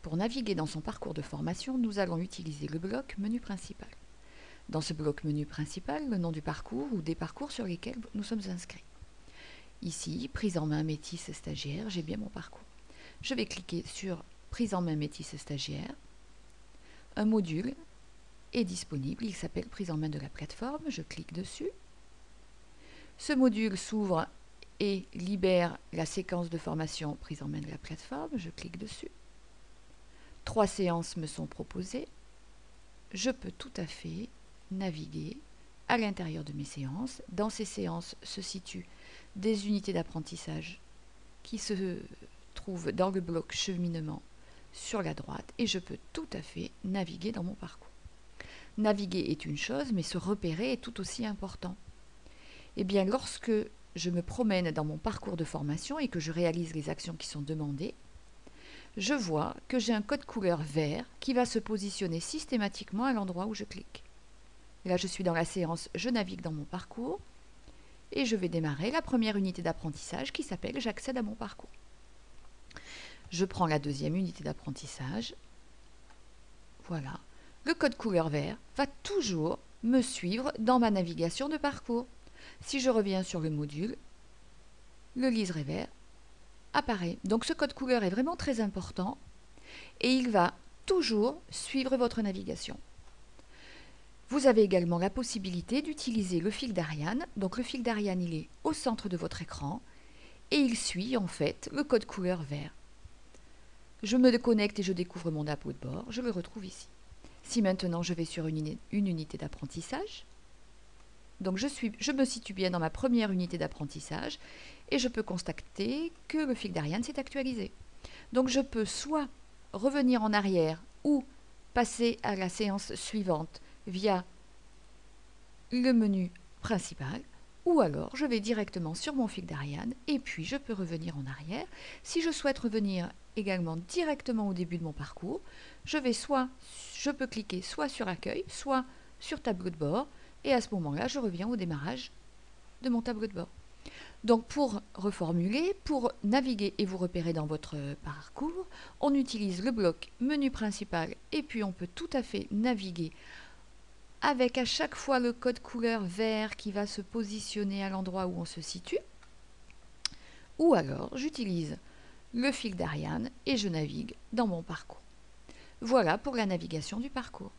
Pour naviguer dans son parcours de formation, nous allons utiliser le bloc menu principal. Dans ce bloc menu principal, le nom du parcours ou des parcours sur lesquels nous sommes inscrits. Ici, prise en main métis stagiaire, j'ai bien mon parcours. Je vais cliquer sur prise en main métis stagiaire. Un module est disponible, il s'appelle prise en main de la plateforme, je clique dessus. Ce module s'ouvre et libère la séquence de formation prise en main de la plateforme, je clique dessus. 3 séances me sont proposées. Je peux tout à fait naviguer à l'intérieur de mes séances. Dans ces séances se situent des unités d'apprentissage qui se trouvent dans le bloc cheminement sur la droite et je peux tout à fait naviguer dans mon parcours. Naviguer est une chose, mais se repérer est tout aussi important. Eh bien, lorsque je me promène dans mon parcours de formation et que je réalise les actions qui sont demandées, je vois que j'ai un code couleur vert qui va se positionner systématiquement à l'endroit où je clique. Là, je suis dans la séance « Je navigue dans mon parcours » et je vais démarrer la première unité d'apprentissage qui s'appelle « J'accède à mon parcours ». Je prends la deuxième unité d'apprentissage. Voilà. Le code couleur vert va toujours me suivre dans ma navigation de parcours. Si je reviens sur le module, le liseré vert apparaît. Donc ce code couleur est vraiment très important et il va toujours suivre votre navigation. Vous avez également la possibilité d'utiliser le fil d'Ariane. Donc le fil d'Ariane, il est au centre de votre écran et il suit en fait le code couleur vert. Je me connecte et je découvre mon tableau de bord, je le retrouve ici. Si maintenant je vais sur une unité d'apprentissage, donc je me situe bien dans ma première unité d'apprentissage et je peux constater que le fil d'Ariane s'est actualisé. Donc je peux soit revenir en arrière ou passer à la séance suivante via le menu principal, ou alors je vais directement sur mon fil d'Ariane et puis je peux revenir en arrière. Si je souhaite revenir également directement au début de mon parcours, je peux cliquer soit sur accueil, soit sur tableau de bord et à ce moment-là, je reviens au démarrage de mon tableau de bord. Donc pour reformuler, pour naviguer et vous repérer dans votre parcours, on utilise le bloc menu principal et puis on peut tout à fait naviguer avec à chaque fois le code couleur vert qui va se positionner à l'endroit où on se situe. Ou alors j'utilise le fil d'Ariane et je navigue dans mon parcours. Voilà pour la navigation du parcours.